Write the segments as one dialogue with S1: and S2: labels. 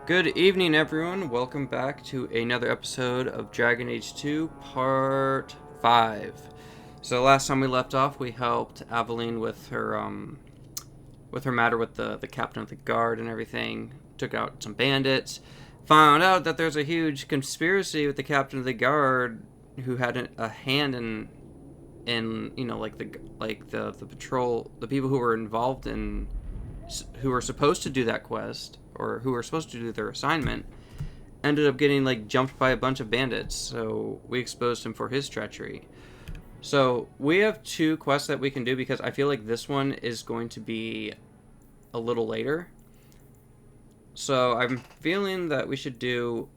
S1: Good evening, everyone. Welcome back to another episode of Dragon Age 2, Part 5. So last time we left off, we helped Aveline with her matter with the captain of the guard and everything. Took out some bandits. Found out that there's a huge conspiracy with the captain of the guard who had a hand in the patrol, the people who were involved in, who were supposed to do that quest, or who were supposed to do their assignment, ended up getting jumped by a bunch of bandits. So we exposed him for his treachery. So we have two quests that we can do, because I feel like this one is going to be a little later. So I'm feeling that we should do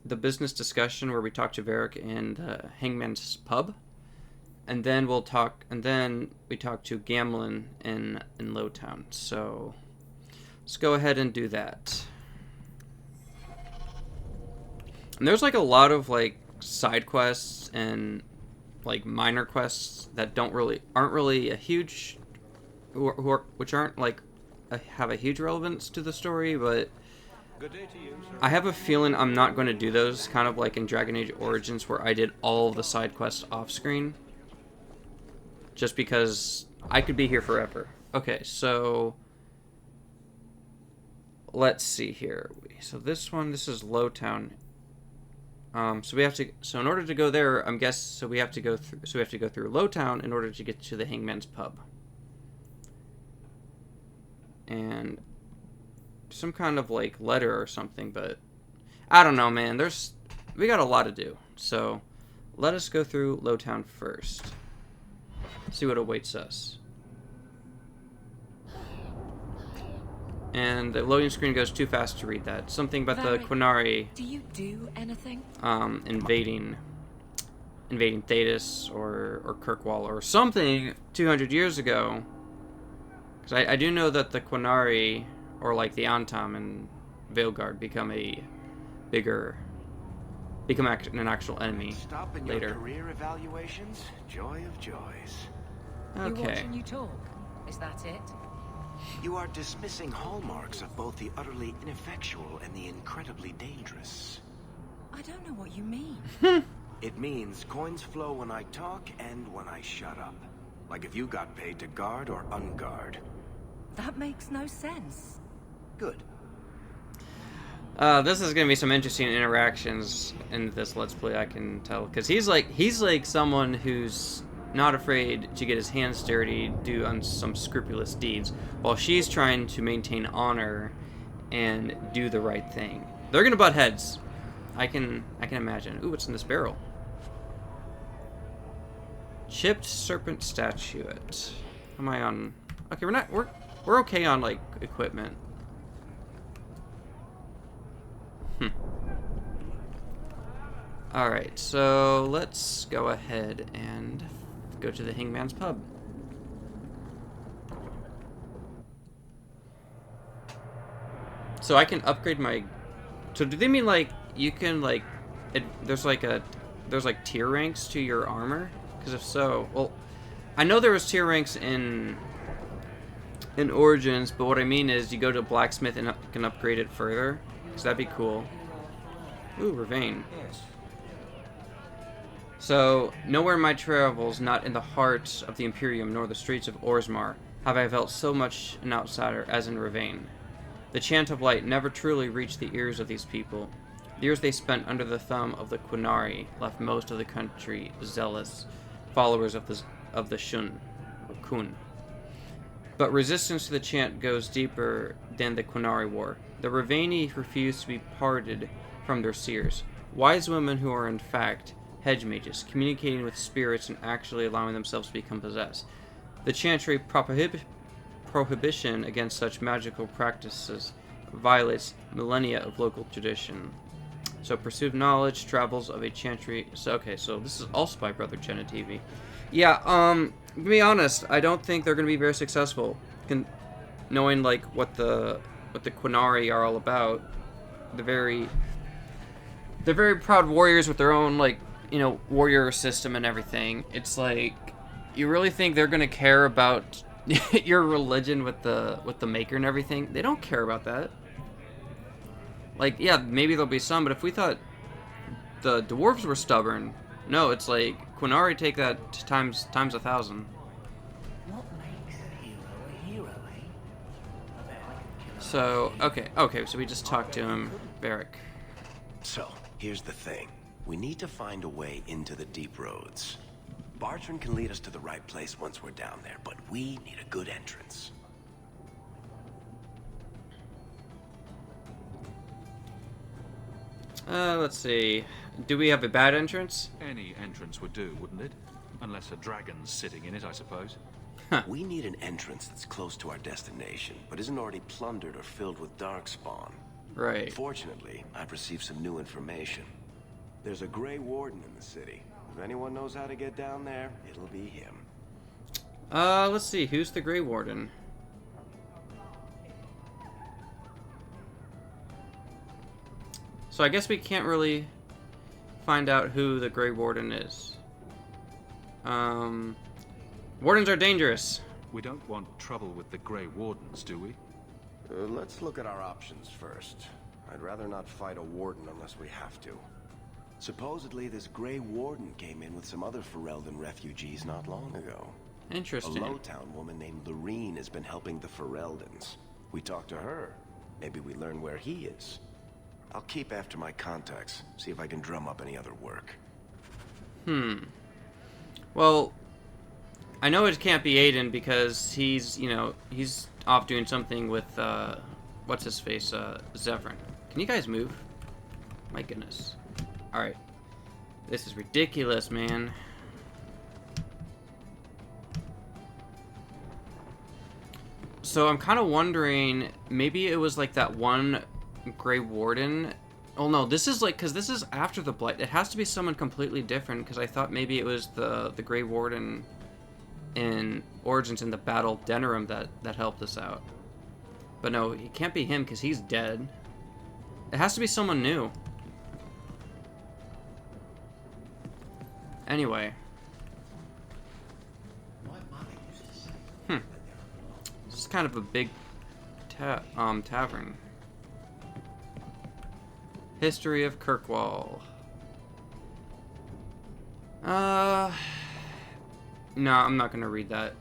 S1: the business discussion where we talk to Varric in the Hangman's pub, and then we talk to Gamlin in Lowtown. So let's go ahead and do that. And there's a lot of side quests and minor quests that aren't really a huge, which aren't have a huge relevance to the story, but
S2: Good day to you, sir.
S1: I have a feeling I'm not going to do those, kind of like in Dragon Age Origins, where I did all of the side quests off screen, just because I could be here forever. Okay, so let's see here. So this is Lowtown. So in order to go there, we have to go through Lowtown in order to get to the Hangman's pub. And some kind of letter or something, but I don't know, man. We got a lot to do. So let us go through Lowtown first. See what awaits us. And the loading screen goes too fast to read that. Something about the
S3: Varric,
S1: Quinari
S3: do you do anything?
S1: invading Thetis or Kirkwall or something 200 years ago. Because I do know that the Quinari, or the Antam and Veilguard, become an actual enemy
S2: Stop in
S1: later.
S2: your career evaluations? Joy of joys.
S3: You watch
S1: Okay.
S3: and you talk. Is that it?
S2: You are dismissing hallmarks of both the utterly ineffectual and the incredibly dangerous.
S3: I don't know what you mean.
S2: It means coins flow when I talk and when I shut up. Like if you got paid to guard or unguard.
S3: That makes no sense.
S2: Good.
S1: This is gonna be some interesting interactions in this Let's Play, I can tell, because he's like someone who's not afraid to get his hands dirty, do on some scrupulous deeds, while she's trying to maintain honor and do the right thing. They're gonna butt heads. I can imagine. Ooh, what's in this barrel? Chipped serpent statuette. Am I on? Okay, we're okay on equipment. Alright, so let's go ahead and go to the Hangman's pub. So I can upgrade my... So do they mean you can there's tier ranks to your armor? Because if so, well, I know there was tier ranks in Origins, but what I mean is you go to blacksmith and can upgrade it further. So that'd be cool. Ooh, Ravane.
S2: Yes.
S1: So, nowhere in my travels, not in the heart of the Imperium nor the streets of Orzammar, have I felt so much an outsider as in Ravane. The chant of light never truly reached the ears of these people. The years they spent under the thumb of the Quinari left most of the country zealous followers of the Shun, or Kun. But resistance to the chant goes deeper than the Quinari War. The Ravani refuse to be parted from their seers, wise women who are in fact hedge mages, communicating with spirits and actually allowing themselves to become possessed. The chantry prohibition against such magical practices violates millennia of local tradition. So pursuit of knowledge, travels of a chantry. So okay, so this is also by Brother Genetivi. Yeah, to be honest, I don't think they're going to be very successful. Knowing what the Quinari are all about, they're very proud warriors with their own warrior system and everything. It's you really think they're going to care about your religion with the maker and everything? They don't care about that. Like, yeah, maybe there'll be some, but if we thought the dwarves were stubborn, no, it's like Quinari take that times 1,000.
S4: What makes a hero, eh? I bet I could kill a
S1: So, okay, so we just talked to him, Varric.
S2: So, here's the thing. We need to find a way into the deep roads. Bartran can lead us to the right place once we're down there, but we need a good entrance.
S1: Let's see. Do we have a bad entrance?
S5: Any entrance would do, wouldn't it? Unless a dragon's sitting in it, I suppose.
S2: We need an entrance that's close to our destination, but isn't already plundered or filled with darkspawn.
S1: Right.
S2: Fortunately, I've received some new information. There's a Grey Warden in the city. If anyone knows how to get down there, it'll be him.
S1: Let's see. Who's the Grey Warden? So I guess we can't really find out who the Grey Warden is. Wardens are dangerous.
S5: We don't want trouble with the Grey Wardens, do we?
S2: Let's look at our options first. I'd rather not fight a warden unless we have to. Supposedly, this Grey Warden came in with some other Ferelden refugees not long ago.
S1: Interesting.
S2: A Lowtown woman named Lorene has been helping the Fereldans. We talked to her. Maybe we learn where he is. I'll keep after my contacts, see if I can drum up any other work.
S1: Well, I know it can't be Aedan because he's off doing something with, what's his face, Zevran. Can you guys move? My goodness. Alright. This is ridiculous, man. So I'm kind of wondering, maybe it was like that one Grey Warden. Oh no, this is like, because this is after the Blight. It has to be someone completely different, because I thought maybe it was the Grey Warden in Origins in the Battle of Denerim that helped us out. But no, it can't be him, because he's dead. It has to be someone new. Anyway. This is kind of a big tavern. History of Kirkwall. No, I'm not gonna read that.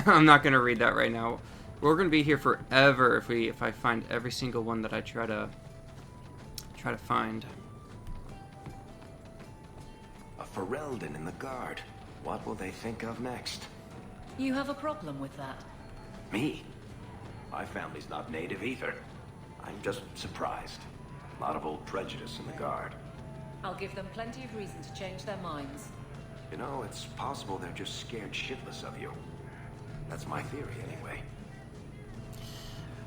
S1: I'm not gonna read that right now. We're gonna be here forever if I find every single one that I try to find.
S2: A Ferelden in the guard. What will they think of next?
S3: You have a problem with that?
S2: Me? My family's not native either. I'm just surprised. A lot of old prejudice in the guard.
S3: I'll give them plenty of reason to change their minds.
S2: You know, it's possible they're just scared shitless of you. That's my theory, anyway.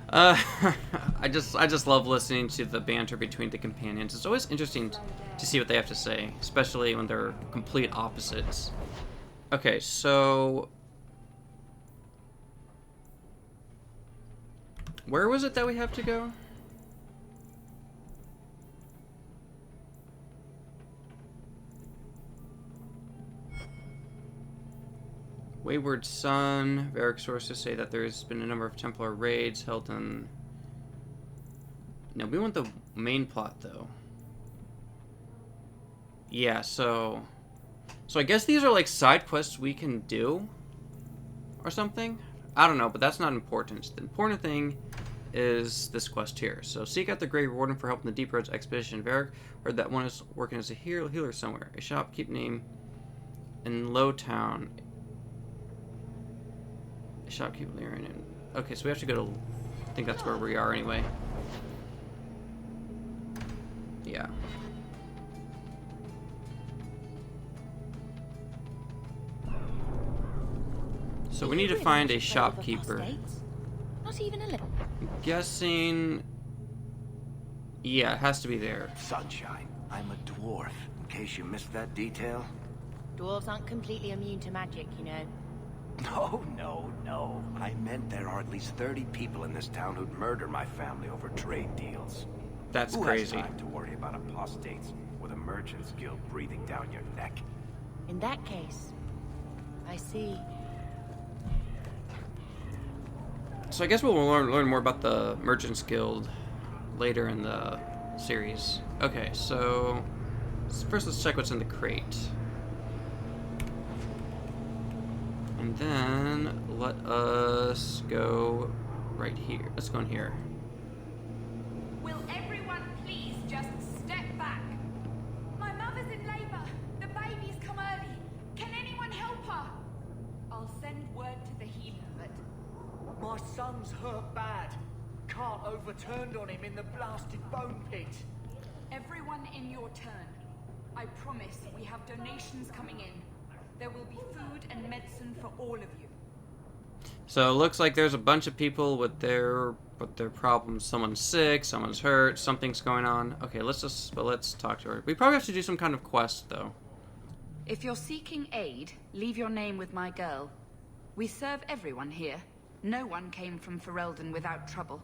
S1: I just love listening to the banter between the companions. It's always interesting to see what they have to say, especially when they're complete opposites. Okay, so where was it that we have to go? Wayward Sun. Varric sources say that there's been a number of Templar raids held in... No, we want the main plot, though. Yeah, so I guess these are like side quests we can do? Or something? I don't know, but that's not important. The important thing is this quest here. So, seek out the Grey Warden for help in the Deep Roads expedition. Varric heard that one is working as a healer somewhere. A shopkeep name in Lowtown. Shopkeep Lyran. Okay, so we have to go to... I think that's where we are anyway. Yeah. So we need to find a shopkeeper.
S3: Not even a little.
S1: I'm guessing... Yeah, it has to be there.
S2: Sunshine, I'm a dwarf, in case you missed that detail.
S6: Dwarves aren't completely immune to magic, you know.
S2: No. I meant there are at least 30 people in this town who'd murder my family over trade deals.
S1: That's
S2: Who
S1: crazy.
S2: has time to worry about apostates with a merchant's guild breathing down your neck?
S6: In that case, I see.
S1: So I guess we'll learn more about the Merchants Guild later in the series. Okay, so first let's check what's in the crate. And then let us go right here. Let's go in here.
S7: Will everyone please just step back? My mother's in labor. The baby's come early. Can anyone help her? I'll send word to the healer, but
S4: My son's hurt bad. Can't overturned on him in the blasted bone pit.
S7: everyone in your turn. I promise we have donations coming in. There will be food and medicine for all of you.
S1: So it looks like there's a bunch of people with their problems. Someone's sick, someone's hurt, something's going on. Okay, let's talk to her. We probably have to do some kind of quest though.
S3: If you're seeking aid, leave your name with my girl. We serve everyone here. No one came from Ferelden without trouble.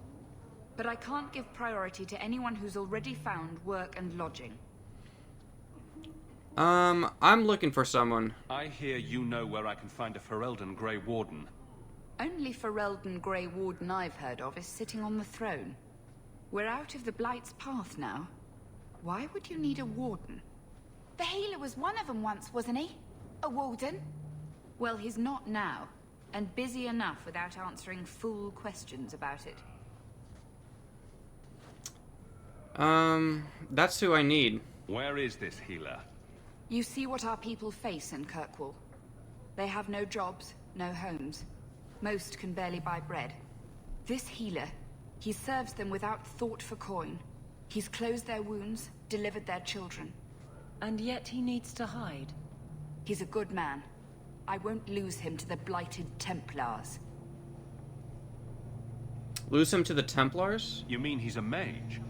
S3: But I can't give priority to anyone who's already found work and lodging.
S1: I'm looking for someone.
S5: I hear you know where I can find a Ferelden Grey Warden.
S3: Only Ferelden Grey Warden I've heard of is sitting on the throne. We're out of the Blight's path now. Why would you need a warden?
S6: The healer was one of them once, wasn't he? A warden?
S3: Well, he's not now, and busy enough without answering fool questions about it.
S1: That's who I need.
S5: Where is this healer?
S3: You see what our people face in Kirkwall. They have no jobs, no homes. Most can barely buy bread. This healer, he serves them without thought for coin. He's closed their wounds, delivered their children.
S6: And yet he needs to hide.
S3: He's a good man. I won't lose him to the blighted Templars.
S1: Lose him to the Templars?
S5: You mean he's a mage?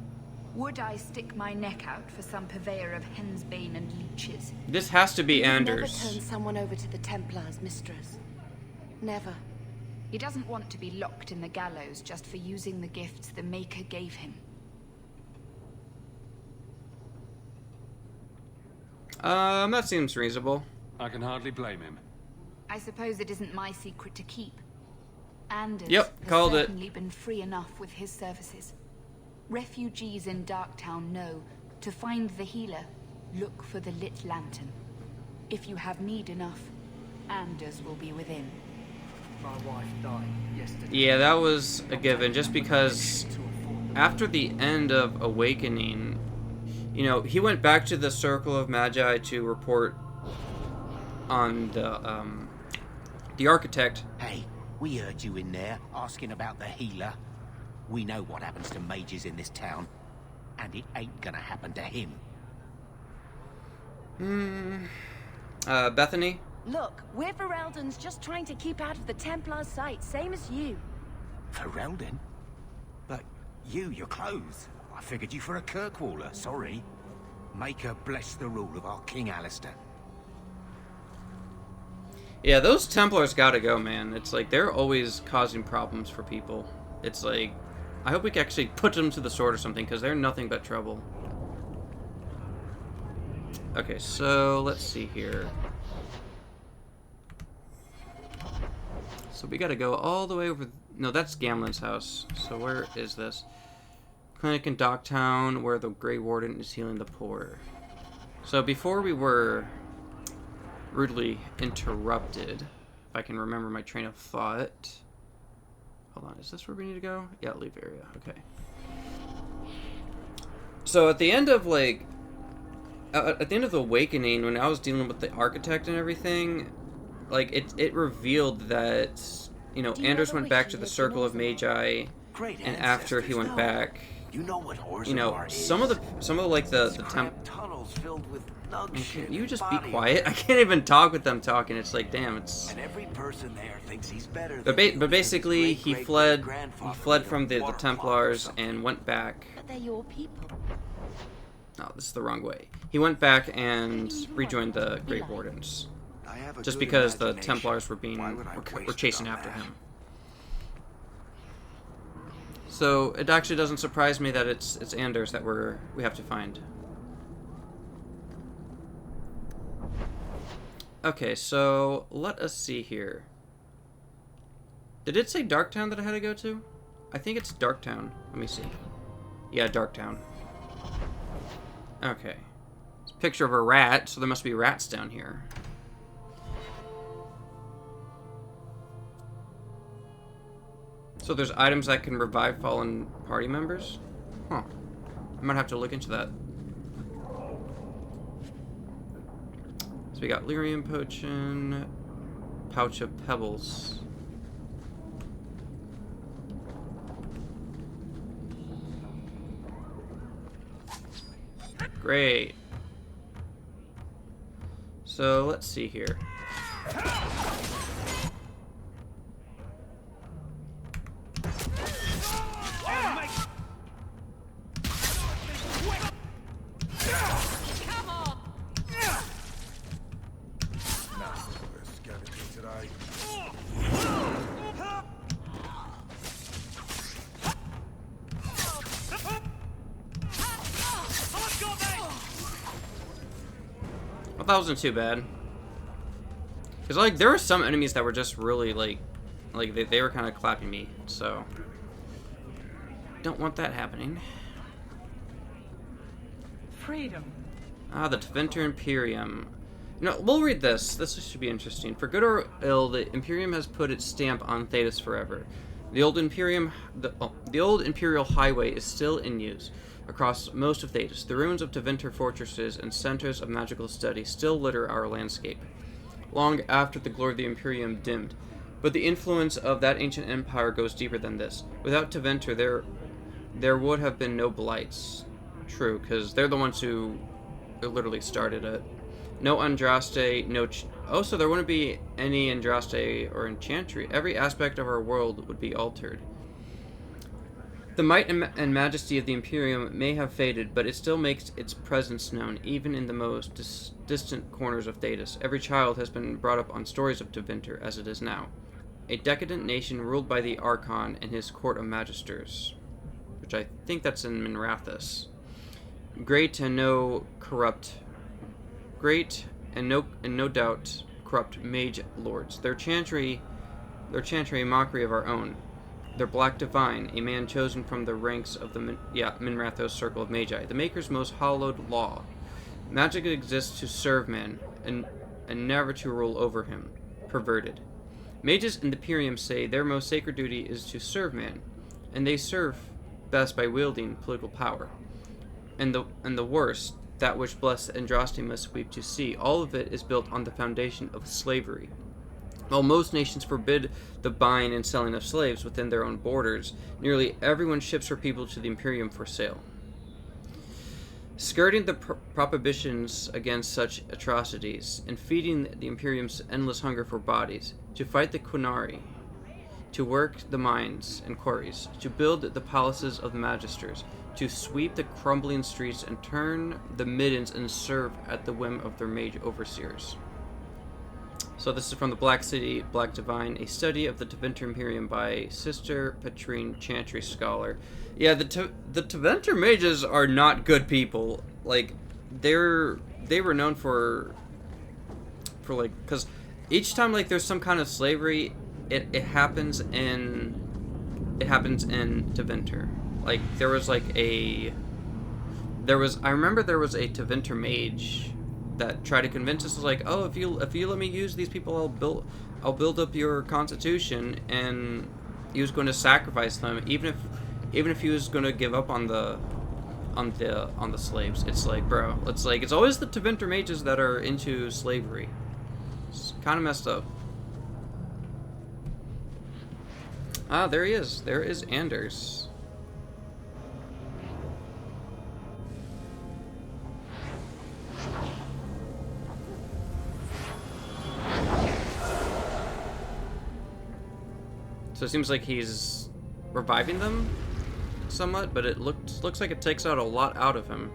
S3: Would I stick my neck out for some purveyor of hensbane and leeches?
S1: This has to be
S6: Never
S1: Anders.
S6: turn someone over to the Templars, mistress. Never.
S3: He doesn't want to be locked in the gallows just for using the gifts the Maker gave him.
S1: That seems reasonable.
S5: I can hardly blame him.
S3: I suppose it isn't my secret to keep. Anders
S1: Yep,
S3: has
S1: called it.
S3: certainly been free enough with his services. Refugees in Darktown know to find the healer, look for the lit lantern. If you have need enough, Anders will be within.
S4: My wife died yesterday.
S1: Yeah, that was a given, just because after the end of Awakening, you know, he went back to the Circle of Magi to report on the Architect.
S8: Hey, we heard you in there asking about the healer. We know what happens to mages in this town, and it ain't gonna happen to him.
S1: Bethany?
S6: Look, we're Ferelden's just trying to keep out of the Templars' sight, same as you.
S8: Ferelden? But you're clothes. I figured you for a Kirkwaller, sorry. Maker bless the rule of our King Alistair.
S1: Yeah, those Templars gotta go, man. It's like, they're always causing problems for people. It's like, I hope we can actually put them to the sword or something, because they're nothing but trouble. Okay, so let's see here. So we gotta go all the way over... No, that's Gamlen's house. So where is this? Clinic in Docktown, where the Grey Warden is healing the poor. So before we were rudely interrupted, if I can remember my train of thought... Hold on, is this where we need to go? Yeah, leave area, okay. So at the end of, like... at the end of the Awakening, when I was dealing with the Architect and everything, like, it revealed that, you know, Anders went back to the Circle of Magi, and after he went back,
S2: You know what Orzammar
S1: you know,
S2: is.
S1: some of the like the
S2: Tunnels filled with nug shit.
S1: Can you
S2: and
S1: just be
S2: body
S1: quiet? I can't even talk with them talking. It's like, damn, it's...
S2: And every person there thinks he's better
S1: But,
S2: than
S1: but basically, he fled from the
S2: water
S1: Templars
S2: closet or
S1: and went back.
S6: But they're your people.
S1: No, this is the wrong way. He went back and rejoined the Grey Wardens.
S2: I have a
S1: Just
S2: good
S1: because the
S2: imagination.
S1: Templars were
S2: Why would I
S1: were
S2: waste it
S1: chasing
S2: on
S1: after
S2: that?
S1: him. So it actually doesn't surprise me that it's Anders that we have to find. Okay, so let us see here. Did it say Darktown that I had to go to? I think it's Darktown. Let me see. Yeah, Darktown. Okay. It's a picture of a rat, so there must be rats down here. So there's items that can revive fallen party members? Huh. I might have to look into that. So we got lyrium potion, pouch of pebbles. Great. So let's see here. Well, that wasn't too bad. Because, like, there were some enemies that were just really, like they were kind of clapping me, so... Don't want that happening.
S9: Freedom.
S1: Ah, the Tevinter Imperium. No, we'll read this. This should be interesting. For good or ill, the Imperium has put its stamp on Thedas forever. The old old Imperial Highway is still in use across most of Thedas. The ruins of Tevinter fortresses and centers of magical study still litter our landscape, long after the glory of the Imperium dimmed. But the influence of that ancient empire goes deeper than this. Without Tevinter, there would have been no blights. True, because they're the ones who literally started it. No Andraste, so there wouldn't be any Andraste or Enchantry. Every aspect of our world would be altered. The might and majesty of the Imperium may have faded, but it still makes its presence known, even in the most distant corners of Thedas. Every child has been brought up on stories of Tevinter, as it is now. A decadent nation ruled by the Archon and his court of magisters, which I think that's in Minrathous. Great and no doubt corrupt mage lords. Their chantry a mockery of our own. Their black divine, a man chosen from the ranks of the Minrathous circle of magi, the Maker's most hallowed law. Magic exists to serve man, and never to rule over him. Perverted. Mages in the Imperium say their most sacred duty is to serve man, and they serve best by wielding political power. And the worst, that which blessed Andraste must weep to see, all of it is built on the foundation of slavery. While most nations forbid the buying and selling of slaves within their own borders, nearly everyone ships her people to the Imperium for sale. Skirting the prohibitions against such atrocities, and feeding the Imperium's endless hunger for bodies, to fight the Qunari, to work the mines and quarries, to build the palaces of the magisters, to sweep the crumbling streets and turn the middens and serve at the whim of their mage overseers. So this is from the Black City, Black Divine, a study of the Tevinter Imperium by Sister Petrine Chantry Scholar. Yeah, the Tevinter mages are not good people. Like, they were known for like, because each time like there's some kind of slavery, it happens in Tevinter. Like I remember there was a Tevinter mage that tried to convince us, like, oh, if you let me use these people, I'll build up your constitution, and he was going to sacrifice them, even if he was going to give up on the slaves. It's like, bro, it's always the Tevinter mages that are into slavery. It's kind of messed up. Ah, there he is. There is Anders. So it seems like he's reviving them somewhat, but it looks like it takes out a lot out of him.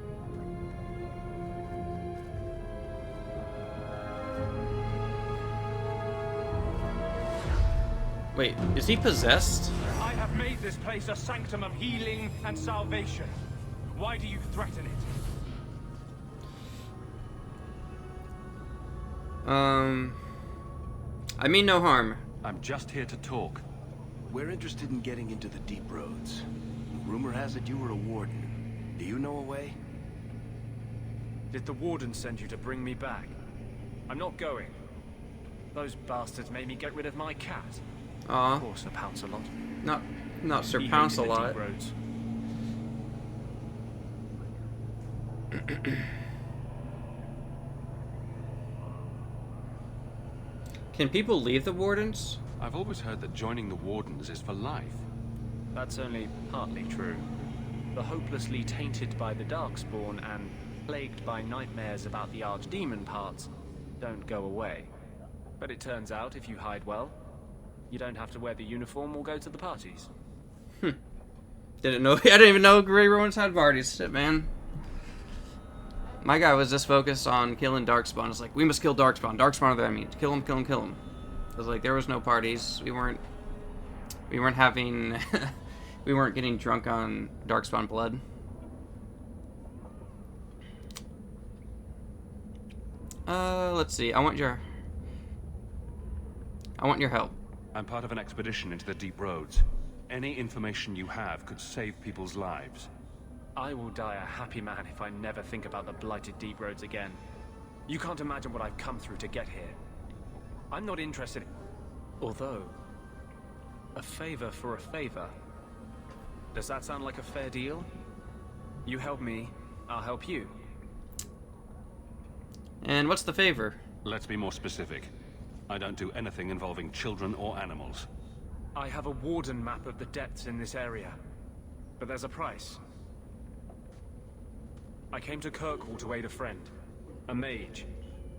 S1: Wait, is he possessed?
S10: I have made this place a sanctum of healing and salvation. Why do you threaten it?
S1: I mean no harm.
S5: I'm just here to talk.
S2: We're interested in getting into the deep roads. Rumor has it you were a warden. Do you know a way?
S10: Did the Warden send you to bring me back? I'm not going. Those bastards made me get rid of my cat. Of course, Sir Pounce-a-Lot.
S1: Not Sir
S10: He
S1: Pounce-a-Lot.
S10: hated the deep roads.
S1: Can people leave the Wardens?
S5: I've always heard that joining the Wardens is for life.
S10: That's only partly true. The hopelessly tainted by the Darkspawn and plagued by nightmares about the Archdemon parts don't go away. But it turns out if you hide well, you don't have to wear the uniform or go to the parties.
S1: Didn't know. I didn't even know Grey Wardens had parties. Shit, man. My guy was just focused on killing Darkspawn. It's like, we must kill Darkspawn. Darkspawn are the enemy. Kill him, kill him, kill him. It was like, there was no parties. We weren't having... we weren't getting drunk on Darkspawn blood. Let's see. I want your help.
S5: I'm part of an expedition into the deep roads. Any information you have could save people's lives.
S10: I will die a happy man if I never think about the blighted deep roads again. You can't imagine what I've come through to get here. I'm not interested. Although, a favor for a favor. Does that sound like a fair deal? You help me, I'll help you.
S1: And what's the favor?
S5: Let's be more specific. I don't do anything involving children or animals.
S10: I have a Warden map of the depths in this area. But there's a price. I came to Kirkwall to aid a friend. A mage.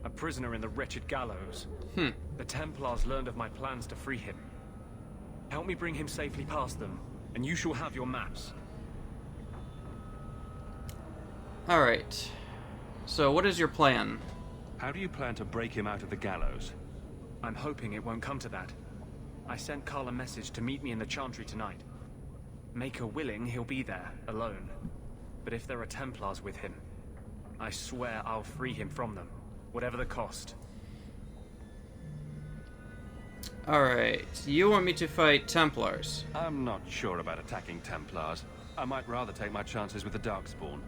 S10: A prisoner in the wretched gallows. The Templars learned of my plans to free him. Help me bring him safely past them, and you shall have your maps.
S1: Alright. So, what is your plan?
S5: How do you plan to break him out of the gallows?
S10: I'm hoping it won't come to that. I sent Carl a message to meet me in the Chantry tonight. Make her willing, he'll be there, alone. But if there are Templars with him, I swear I'll free him from them, whatever the cost.
S1: Alright, you want me to fight Templars?
S5: I'm not sure about attacking Templars. I might rather take my chances with the Darkspawn.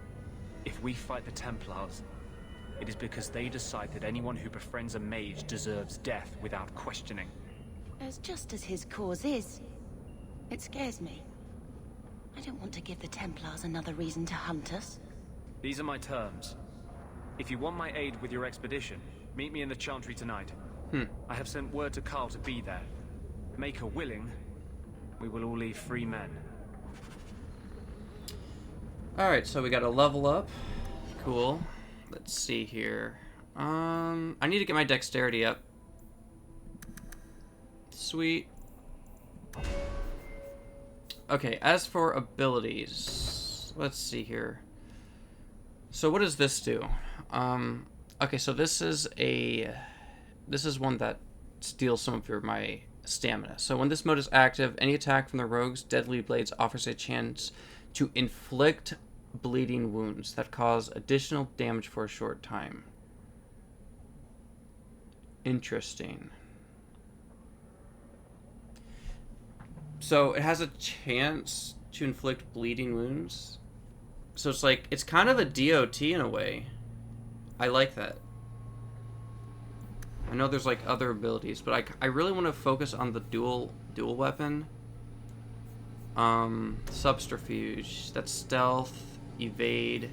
S10: If we fight the Templars, it is because they decide that anyone who befriends a mage deserves death without questioning.
S6: As just as his cause is, it scares me. I don't want to give the Templars another reason to hunt us.
S10: These are my terms. If you want my aid with your expedition, meet me in the Chantry tonight. I have sent word to Carl to be there. Make her willing, we will all leave free men.
S1: Alright, so we got a level up. Cool. Let's see here. I need to get my dexterity up. Sweet. Okay, as for abilities, let's see here. So what does this do? Okay, so this is one that steals some of my stamina. So when this mode is active, any attack from the rogue's deadly blades offers a chance to inflict bleeding wounds that cause additional damage for a short time. Interesting. So it has a chance to inflict bleeding wounds. So it's like, it's kind of a DOT in a way. I like that. I know there's like other abilities, but I really want to focus on the dual weapon. Subterfuge. That's stealth, evade.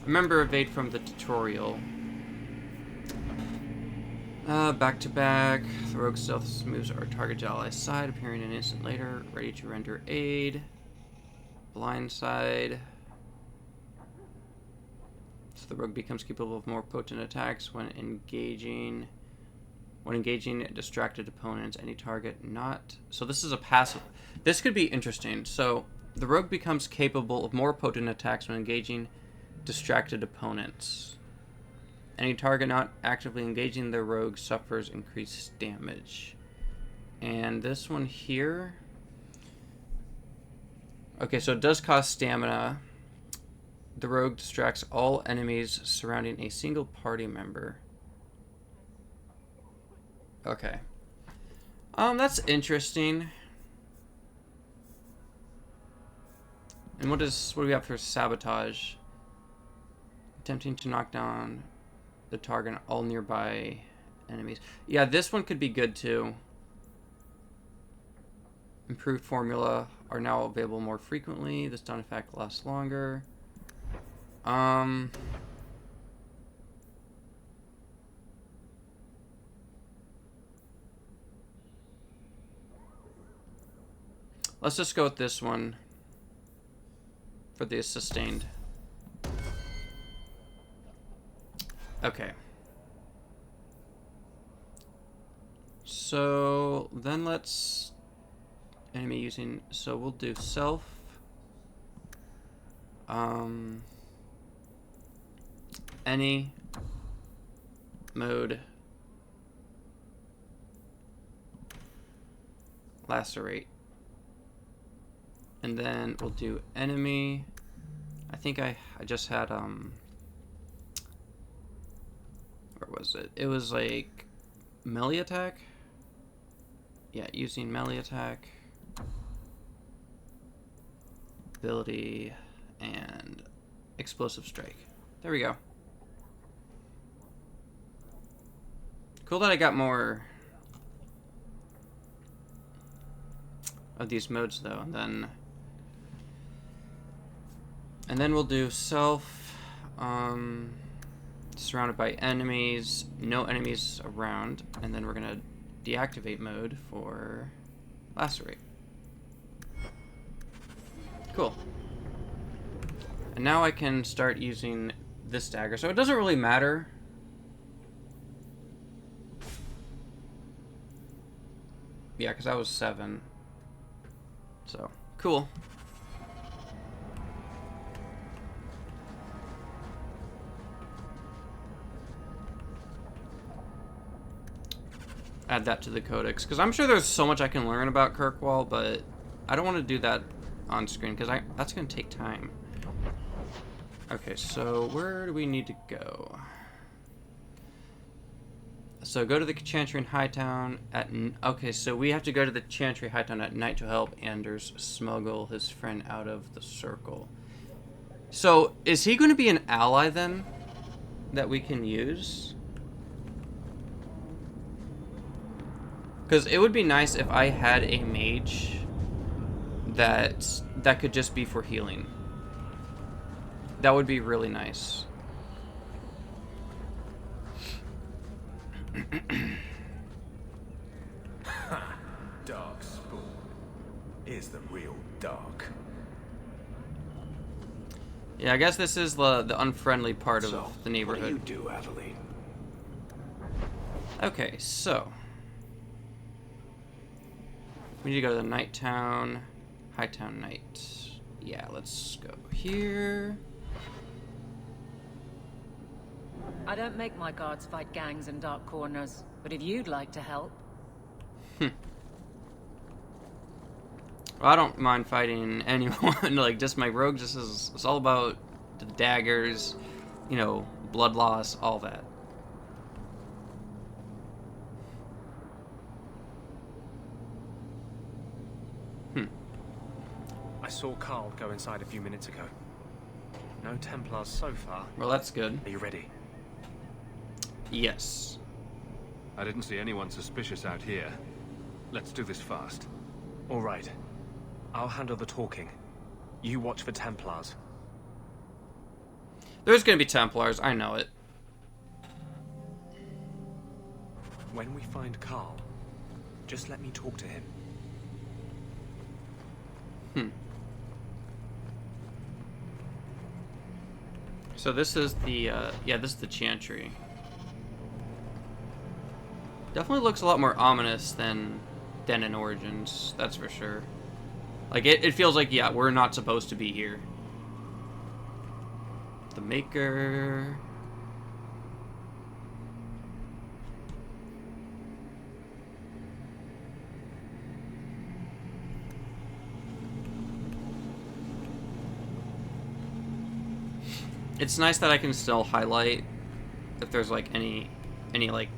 S1: Remember evade from the tutorial. Back to back. The rogue stealth moves our target's ally's side, appearing an instant later, ready to render aid. Blindside. So the rogue becomes capable of more potent attacks when engaging distracted opponents, any target not. So this is a passive. This could be interesting. So the rogue becomes capable of more potent attacks when engaging distracted opponents. Any target not actively engaging the rogue suffers increased damage. And this one here. Okay, so it does cost stamina. The rogue distracts all enemies surrounding a single party member. Okay. That's interesting. And what do we have for sabotage? Attempting to knock down the target on all nearby enemies. Yeah, this one could be good too. Improved formula are now available more frequently. This stun effect lasts longer. Let's just go with this one for the sustained. Okay. So then let's enemy using, so we'll do self. Any mode lacerate. And then we'll do enemy. I think I just had where was it? It was like melee attack. Yeah, using melee attack, ability, and explosive strike. There we go. Cool that I got more of these modes though, and then we'll do self, surrounded by enemies, no enemies around, and then we're gonna deactivate mode for lacerate. Cool. And now I can start using this dagger, so it doesn't really matter. Yeah, because I was 7. So, cool. Add that to the codex, because I'm sure there's so much I can learn about Kirkwall, but I don't want to do that on screen, because that's going to take time. Okay, so where do we need to go? So go to the Chantry in Hightown at... Okay, so we have to go to the Chantry Hightown at night to help Anders smuggle his friend out of the circle. So, is he going to be an ally, then? That we can use? Because it would be nice if I had a mage that could just be for healing. That would be really nice.
S8: Dark spawn. Here's the real dark.
S1: Yeah, I guess this is the unfriendly part of the neighborhood.
S2: What do you do, Aveline?
S1: Okay, so we need to go to the Night Town, Hightown Night. Yeah, let's go here.
S9: I don't make my guards fight gangs in dark corners, but if you'd like to help...
S1: Well, I don't mind fighting anyone. Like, just my rogue just is... It's all about the daggers, you know, blood loss, all that.
S10: I saw Carl go inside a few minutes ago. No Templars so far.
S1: Well, that's good.
S10: Are you ready?
S1: Yes.
S5: I didn't see anyone suspicious out here. Let's do this fast.
S10: All right. I'll handle the talking. You watch for Templars.
S1: There's gonna be Templars, I know it.
S10: When we find Carl, just let me talk to him.
S1: So this is the, yeah, this is the Chantry. Definitely looks a lot more ominous than in Origins, that's for sure. Like, it feels like, yeah, we're not supposed to be here. The Maker... It's nice that I can still highlight if there's like any like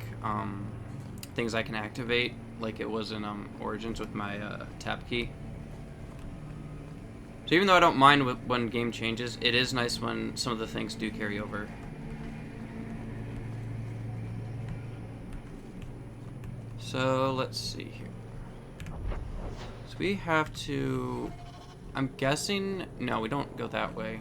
S1: things I can activate, like it was in Origins with my tab key. So even though I don't mind when game changes, it is nice when some of the things do carry over. So let's see here. So we have to... I'm guessing... No, we don't go that way.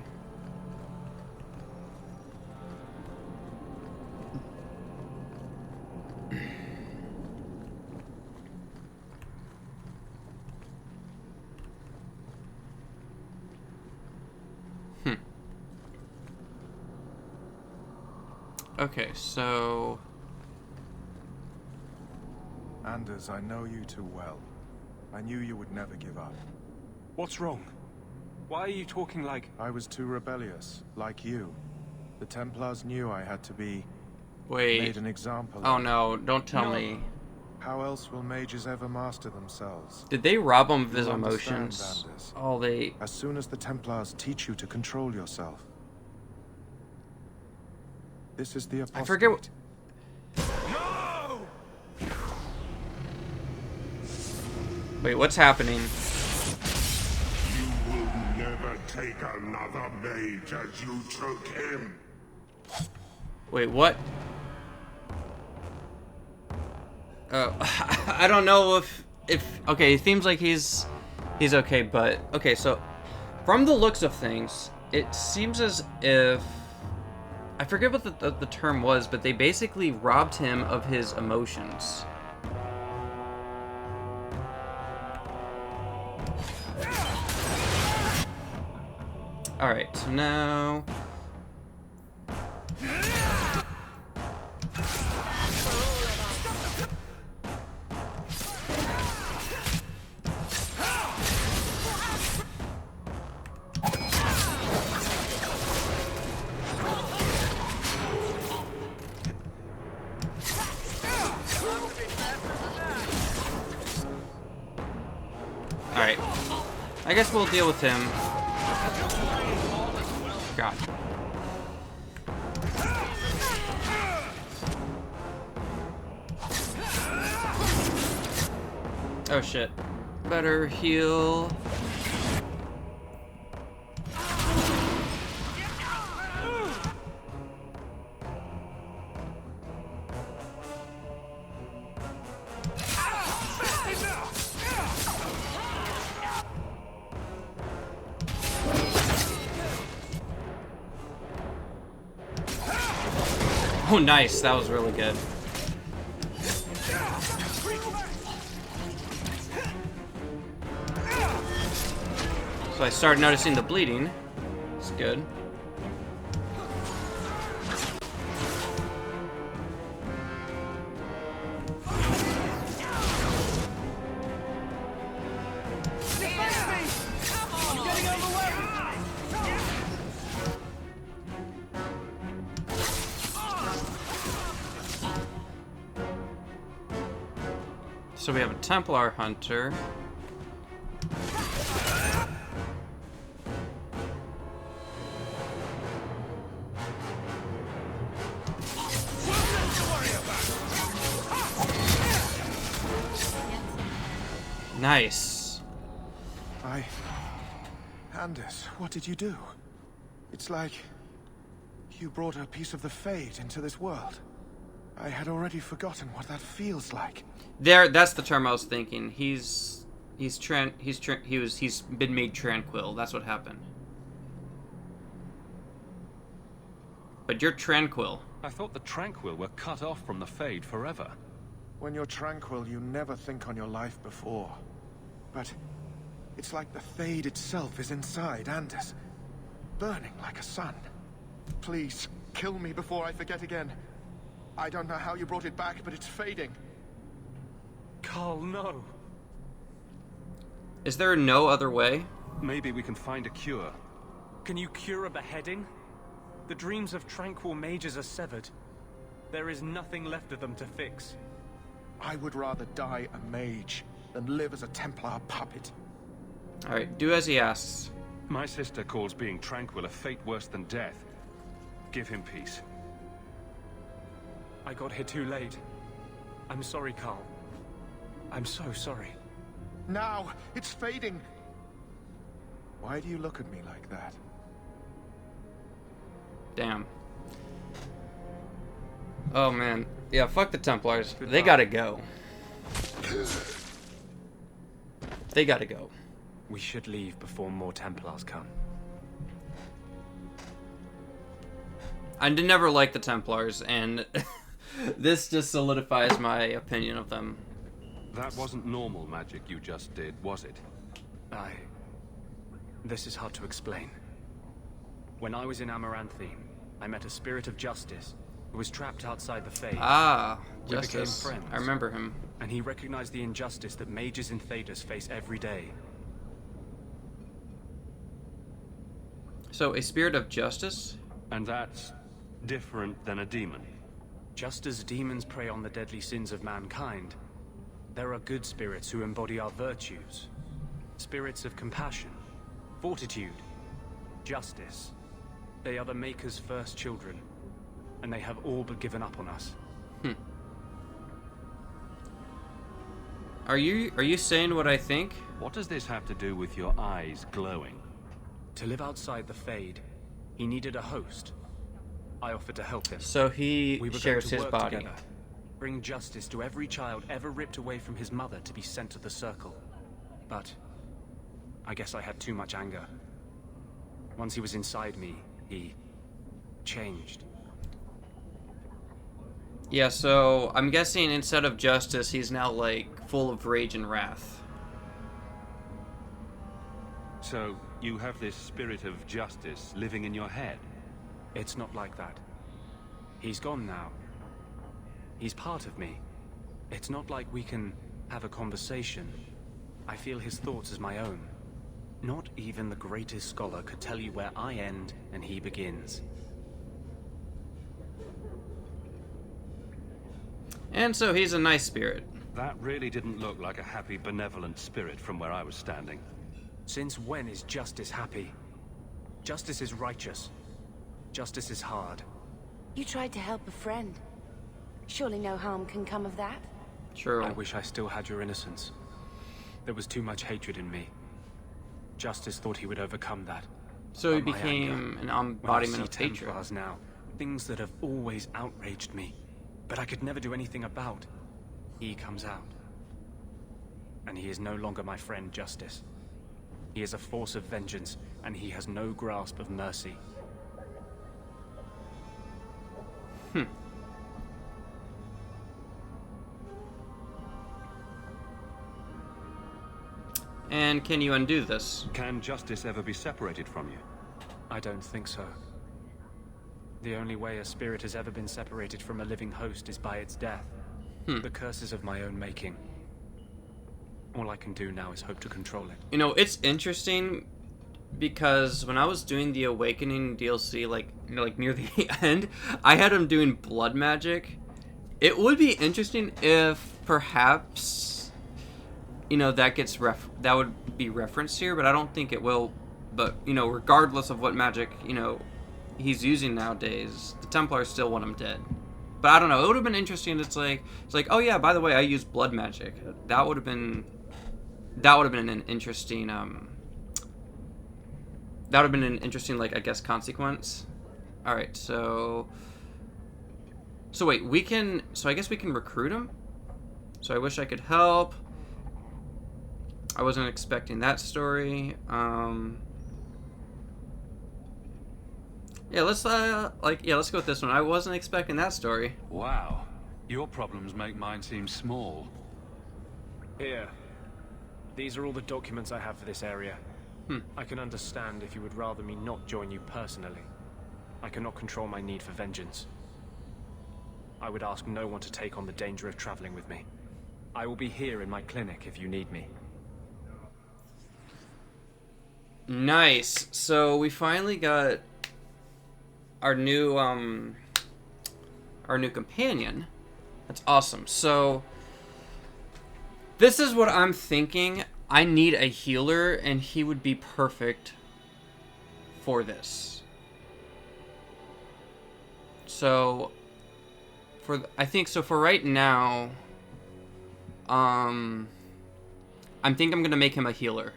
S1: Okay, so...
S11: Anders, I know you too well. I knew you would never give up.
S5: What's wrong? Why are you talking like...
S11: I was too rebellious, like you. The Templars knew I had to be...
S1: Wait.
S11: Made an example
S1: Oh
S11: of.
S1: no, don't tell me.
S11: How else will mages ever master themselves?
S1: Did they rob him of his
S11: You understand,
S1: emotions?
S11: Anders.
S1: Oh, they...
S11: As soon as the Templars teach you to control yourself. This is the apostate.
S1: I forget what... Wait, what's happening?
S12: You will never take another mage as you took him.
S1: Wait, what? I don't know if okay, it seems like he's okay, but okay, so from the looks of things, it seems as if I forget what the term was, but they basically robbed him of his emotions. Alright, so now... Alright. I guess we'll deal with him. God. Oh shit. Better heal. Oh, nice. That was really good. So I started noticing the bleeding. It's good. So we have a Templar Hunter. Nice.
S11: Anders, what did you do? It's like... you brought a piece of the Fade into this world. I had already forgotten what that feels like.
S1: That's the term I was thinking. He's been made tranquil. That's what happened. But you're tranquil.
S5: I thought the Tranquil were cut off from the Fade forever.
S11: When you're tranquil, you never think on your life before. But it's like the Fade itself is inside Anders, burning like a sun. Please, kill me before I forget again. I don't know how you brought it back, but it's fading.
S5: Carl, no.
S1: Is there no other way?
S5: Maybe we can find a cure.
S10: Can you cure a beheading? The dreams of tranquil mages are severed. There is nothing left of them to fix.
S11: I would rather die a mage than live as a Templar puppet.
S1: Alright, do as he asks.
S5: My sister calls being tranquil a fate worse than death. Give him peace.
S10: I got here too late. I'm sorry, Carl. I'm so sorry.
S11: Now, it's fading. Why do you look at me like that?
S1: Damn. Oh man. Yeah, fuck the Templars. They gotta go. They gotta go.
S10: We should leave before more Templars come.
S1: I did never like the Templars, and this just solidifies my opinion of them.
S5: That wasn't normal magic you just did, was it?
S10: This is hard to explain. When I was in Amaranthine, I met a spirit of justice who was trapped outside the Fade.
S1: Ah,
S10: we became
S1: Justice.
S10: friends.
S1: I remember him.
S10: And he recognized the injustice that mages in Thedas face every day.
S1: So, a spirit of justice?
S5: And that's different than a demon.
S10: Just as demons prey on the deadly sins of mankind, there are good spirits who embody our virtues. Spirits of compassion, fortitude, justice. They are the Maker's first children, and they have all but given up on us.
S1: Are you saying what I think?
S5: What does this have to do with your eyes glowing?
S10: To live outside the Fade, he needed a host. I offered to help him.
S1: So he
S10: We were
S1: shares
S10: going to
S1: his
S10: work
S1: body.
S10: together, bring justice to every child ever ripped away from his mother to be sent to the Circle. But I guess I had too much anger. Once he was inside me, he changed.
S1: Yeah, so I'm guessing instead of justice, he's now like full of rage and wrath.
S5: So, you have this spirit of justice living in your head?
S10: It's not like that. He's gone now. He's part of me. It's not like we can have a conversation. I feel his thoughts as my own. Not even the greatest scholar could tell you where I end and he begins.
S1: And so he's a nice spirit.
S5: That really didn't look like a happy, benevolent spirit from where I was standing.
S10: Since when is justice happy? Justice is righteous. Justice is hard.
S6: You tried to help a friend. Surely no harm can come of that?
S1: True.
S10: I wish I still had your innocence. There was too much hatred in me. Justice thought he would overcome that.
S1: So he
S10: But my
S1: became
S10: anger,
S1: an
S10: when I
S1: embodiment
S10: see
S1: of hatred.
S10: Templars now, things that have always outraged me, but I could never do anything about. He comes out. And he is no longer my friend, Justice. He is a force of vengeance, and he has no grasp of mercy.
S1: And can you undo this?
S5: Can justice ever be separated from you?
S10: I don't think so. The only way a spirit has ever been separated from a living host is by its death. The curses of my own making. All I can do now is hope to control it.
S1: You know, it's interesting because when I was doing the Awakening DLC, like near the end, I had him doing blood magic. It would be interesting if perhaps, you know, that would be referenced here, but I don't think it will. But, you know, regardless of what magic, you know, he's using nowadays, the Templars still want him dead. But I don't know, it would have been interesting. It's like, oh yeah, by the way, I use blood magic. That would have been an interesting, like, I guess, consequence. Alright, so wait, I guess we can recruit him? So I wish I could help. I wasn't expecting that story. Yeah, let's go with this one. I wasn't expecting that story.
S5: Wow. Your problems make mine seem small.
S10: Here. These are all the documents I have for this area. I can understand if you would rather me not join you personally. I cannot control my need for vengeance. I would ask no one to take on the danger of traveling with me. I will be here in my clinic if you need me.
S1: Nice. So we finally got our new companion. That's awesome. So this is what I'm thinking. I need a healer, and he would be perfect for this. So for right now, I think I'm gonna make him a healer.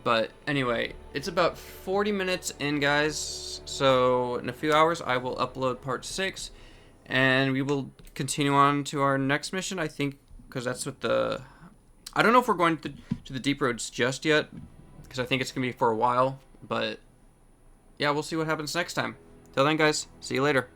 S1: But anyway, it's about 40 minutes in, guys. So in a few hours, I will upload part 6. And we will continue on to our next mission, I think. Because that's what the... I don't know if we're going to the Deep Roads just yet. Because I think it's going to be for a while. But yeah, we'll see what happens next time. Till then, guys. See you later.